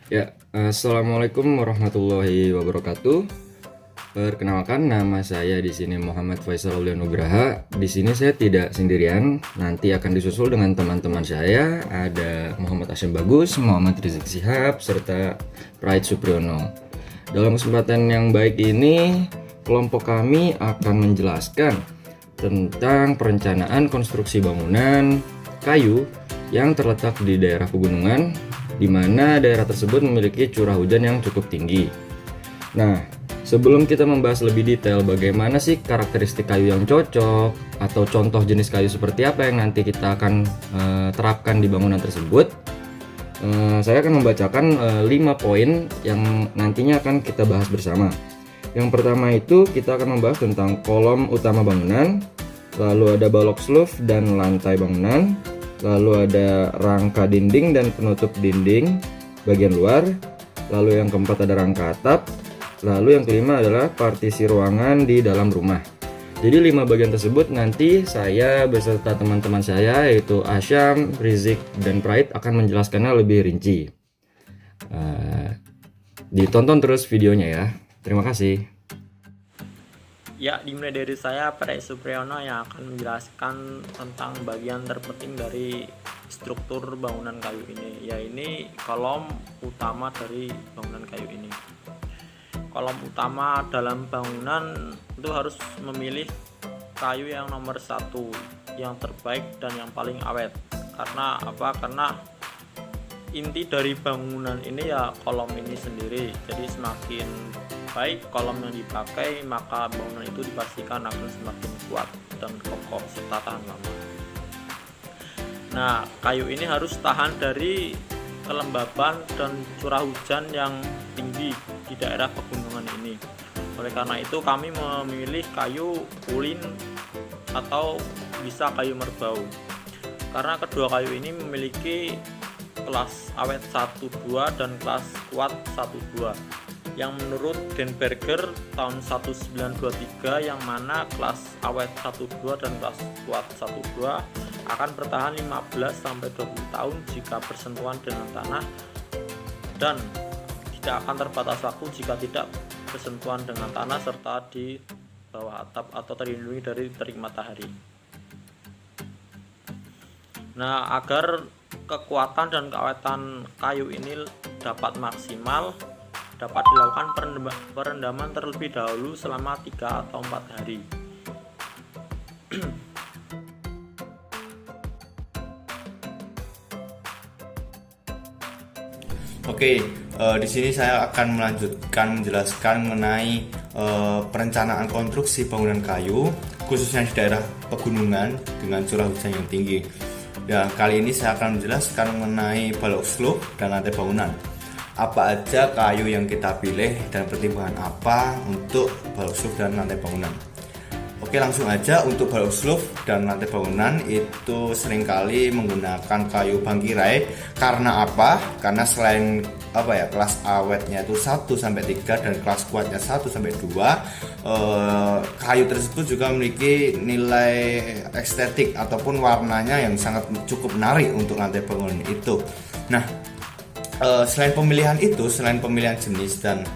Ya, assalamualaikum warahmatullahi wabarakatuh. Perkenalkan, nama saya di sini Muhammad Faisal Aulia Nugraha. Di sini saya tidak sendirian, nanti akan disusul dengan teman-teman saya. Ada Muhammad Asyam Bagus, Muhammad Rizik Sihab, serta Pride Supriyono. Dalam kesempatan yang baik ini, kelompok kami akan menjelaskan tentang perencanaan konstruksi bangunan kayu yang terletak di daerah pegunungan, di mana daerah tersebut memiliki curah hujan yang cukup tinggi. Nah, sebelum kita membahas lebih detail bagaimana sih karakteristik kayu yang cocok atau contoh jenis kayu seperti apa yang nanti kita akan terapkan di bangunan tersebut, saya akan membacakan 5 poin yang nantinya akan kita bahas bersama. Yang pertama itu kita akan membahas tentang kolom utama bangunan, lalu ada balok sloof dan lantai bangunan, lalu ada rangka dinding dan penutup dinding bagian luar, lalu yang keempat ada rangka atap, lalu yang kelima adalah partisi ruangan di dalam rumah. Jadi 5 bagian tersebut nanti saya beserta teman-teman saya yaitu Asyam, Rizik, dan Pride akan menjelaskannya lebih rinci. Ditonton terus videonya ya. Terima kasih. Ya, dimulai dari saya, Pride Supriyono, yang akan menjelaskan tentang bagian terpenting dari struktur bangunan kayu ini, yaitu kolom utama dari bangunan kayu ini. Kolom utama dalam bangunan itu harus memilih kayu yang nomor 1, yang terbaik dan yang paling awet. Karena apa? Karena inti dari bangunan ini ya kolom ini sendiri. Jadi semakin baik kolom yang dipakai, maka bangunan itu dipastikan akan semakin kuat dan kokoh serta tahan lama. Nah, kayu ini harus tahan dari kelembaban dan curah hujan yang tinggi di daerah pegunungan ini. Oleh karena itu kami memilih kayu ulin atau bisa kayu merbau. Karena kedua kayu ini memiliki kelas awet 1-2 dan kelas kuat 1-2. Yang menurut Denberger tahun 1923, yang mana kelas awet 1-2 dan kelas kuat 1-2 akan bertahan 15-20 tahun jika bersentuhan dengan tanah, dan tidak akan terbatas waktu jika tidak bersentuhan dengan tanah serta di bawah atap atau terlindungi dari terik matahari. Nah, agar kekuatan dan keawetan kayu ini dapat maksimal, dapat dilakukan perendaman terlebih dahulu selama 3 atau 4 hari. Oke, di sini saya akan melanjutkan menjelaskan mengenai perencanaan konstruksi bangunan kayu, khususnya di daerah pegunungan dengan curah hujan yang tinggi. Dan kali ini saya akan menjelaskan mengenai balok slope dan lantai bangunan. Apa aja kayu yang kita pilih dan pertimbangan apa untuk balok slope dan lantai bangunan. Oke, langsung aja. Untuk balok slope dan lantai bangunan itu seringkali menggunakan kayu bangkirai. Karena apa? Karena selain kelas awetnya itu 1-3 dan kelas kuatnya 1-2, kayu tersebut juga memiliki nilai estetik ataupun warnanya yang sangat cukup menarik untuk lantai bangunan itu. Nah, selain pemilihan jenis dan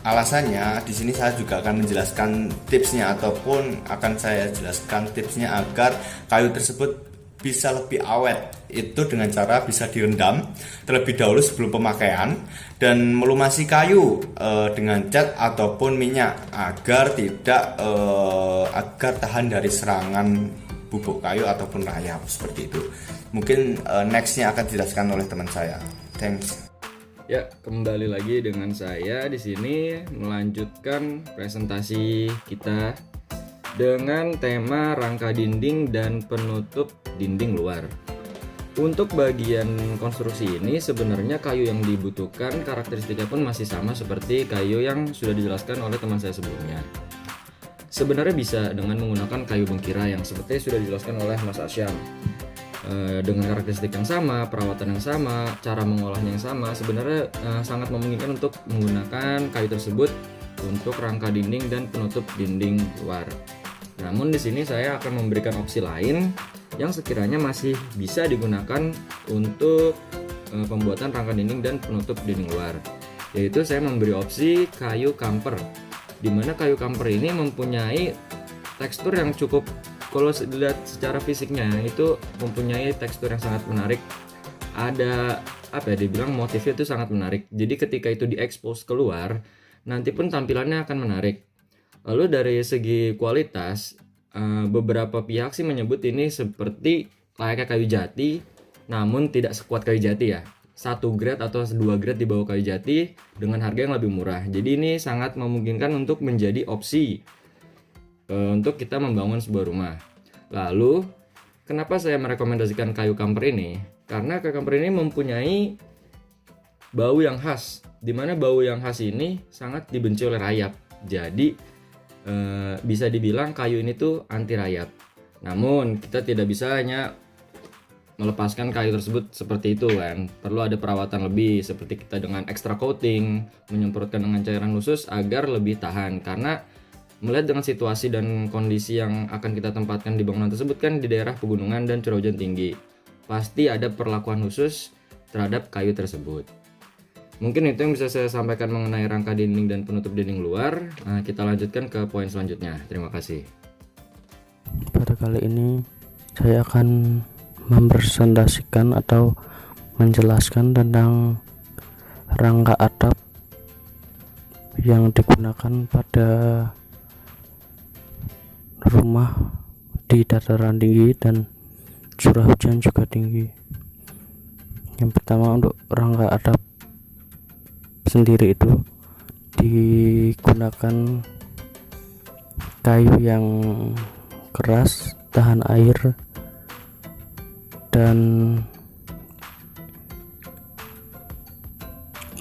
alasannya, di sini saya juga akan menjelaskan tipsnya ataupun akan saya jelaskan tipsnya agar kayu tersebut bisa lebih awet. Itu dengan cara bisa direndam terlebih dahulu sebelum pemakaian dan melumasi kayu dengan cat ataupun minyak agar tahan dari serangan bubuk kayu ataupun rayap seperti itu. Mungkin nextnya akan dijelaskan oleh teman saya. Thanks. Ya, kembali lagi dengan saya di sini melanjutkan presentasi kita dengan tema rangka dinding dan penutup dinding luar. Untuk bagian konstruksi ini sebenarnya kayu yang dibutuhkan karakteristiknya pun masih sama seperti kayu yang sudah dijelaskan oleh teman saya sebelumnya. Sebenarnya bisa dengan menggunakan kayu bengkira yang seperti sudah dijelaskan oleh Mas Asyam. Dengan karakteristik yang sama, perawatan yang sama, cara mengolahnya yang sama, sebenarnya sangat memungkinkan untuk menggunakan kayu tersebut untuk rangka dinding dan penutup dinding luar. Namun di sini saya akan memberikan opsi lain yang sekiranya masih bisa digunakan untuk pembuatan rangka dinding dan penutup dinding luar, yaitu saya memberi opsi kayu kamper, dimana kayu kamper ini mempunyai tekstur yang cukup, kalau dilihat secara fisiknya itu mempunyai tekstur yang sangat menarik. Ada dibilang motifnya itu sangat menarik, jadi ketika itu diekspos keluar nanti pun tampilannya akan menarik. Lalu dari segi kualitas, beberapa pihak sih menyebut ini seperti layaknya kayu jati, namun tidak sekuat kayu jati ya, 1 grade atau 2 grade di bawah kayu jati dengan harga yang lebih murah. Jadi ini sangat memungkinkan untuk menjadi opsi untuk kita membangun sebuah rumah. Lalu kenapa saya merekomendasikan kayu kamper ini? Karena kayu kamper ini mempunyai bau yang khas, dimana bau yang khas ini sangat dibenci oleh rayap. Jadi bisa dibilang kayu ini tuh anti rayap. Namun kita tidak bisa hanya melepaskan kayu tersebut seperti itu kan. Perlu ada perawatan lebih, seperti kita dengan extra coating, menyemprotkan dengan cairan khusus agar lebih tahan. Karena melihat dengan situasi dan kondisi yang akan kita tempatkan di bangunan tersebut kan di daerah pegunungan dan curah hujan tinggi, pasti ada perlakuan khusus terhadap kayu tersebut. Mungkin itu yang bisa saya sampaikan mengenai rangka dinding dan penutup dinding luar. Nah, kita lanjutkan ke poin selanjutnya. Terima kasih. Pada kali ini saya akan mempresentasikan atau menjelaskan tentang rangka atap yang digunakan pada rumah di dataran tinggi dan curah hujan juga tinggi. Yang pertama, untuk rangka atap sendiri itu digunakan kayu yang keras, tahan air, dan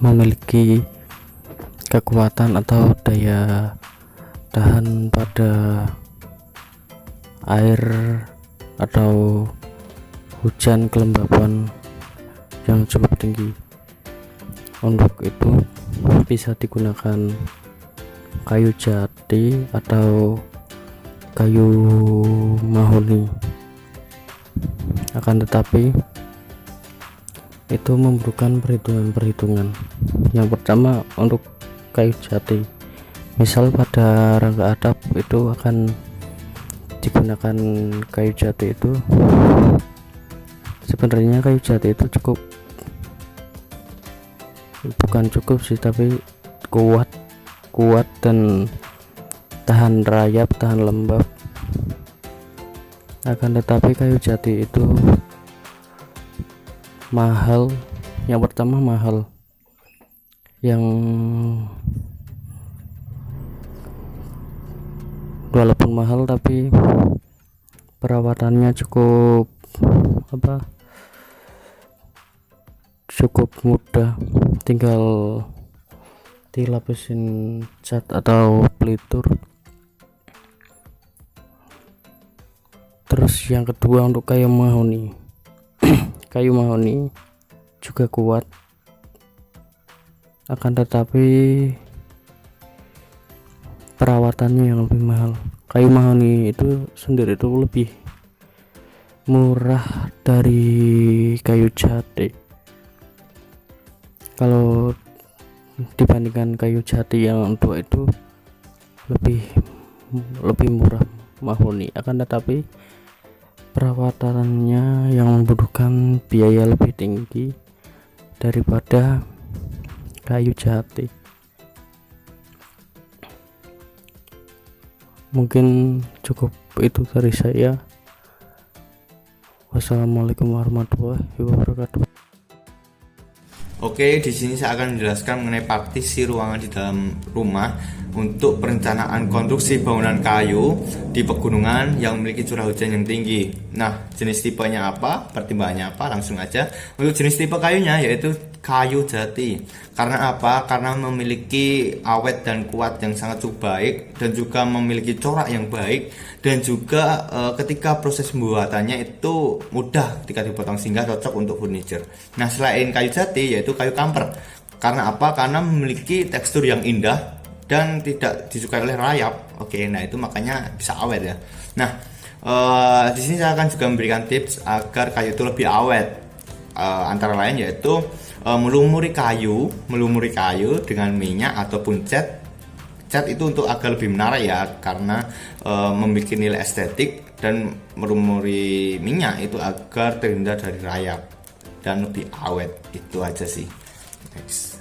memiliki kekuatan atau daya tahan pada air atau hujan kelembapan yang cukup tinggi. Untuk itu bisa digunakan kayu jati atau kayu mahoni. Akan tetapi itu memerlukan perhitungan. Yang pertama, untuk kayu jati, misal pada rangka atap itu akan digunakan kayu jati itu, sebenarnya kayu jati itu bukan cukup sih, tapi kuat dan tahan rayap, tahan lembab. Akan tetapi kayu jati itu mahal. Yang pertama mahal, yang walaupun mahal tapi perawatannya cukup mudah, tinggal dilapisin cat atau pelitur. Terus yang kedua, untuk kayu mahoni. Kayu mahoni juga kuat, akan tetapi perawatannya yang lebih mahal. Kayu mahoni itu sendiri itu lebih murah dari kayu jati. Kalau dibandingkan kayu jati yang tua itu lebih murah mahoni, akan tetapi perawatannya yang membutuhkan biaya lebih tinggi daripada kayu jati. Mungkin cukup itu dari saya. Wassalamualaikum warahmatullahi wabarakatuh. Oke, di sini saya akan menjelaskan mengenai partisi ruangan di dalam rumah untuk perencanaan konstruksi bangunan kayu di pegunungan yang memiliki curah hujan yang tinggi. Nah, jenis tipenya apa? Pertimbangannya apa? Langsung aja. Untuk jenis tipe kayunya yaitu kayu jati. Karena apa? Karena memiliki awet dan kuat yang sangat cukup baik, dan juga memiliki corak yang baik, dan juga ketika proses pembuatannya itu mudah ketika dipotong sehingga cocok untuk furniture. Nah, selain kayu jati yaitu kayu kamper. Karena apa? Karena memiliki tekstur yang indah dan tidak disukai oleh rayap. Oke, nah itu makanya bisa awet ya. Nah, di sini saya akan juga memberikan tips agar kayu itu lebih awet. antara lain yaitu melumuri kayu dengan minyak ataupun cat. Cat itu untuk agar lebih menarik ya, karena membuat nilai estetik, dan melumuri minyak itu agar terhindar dari rayap dan lebih awet. Itu aja sih. Next.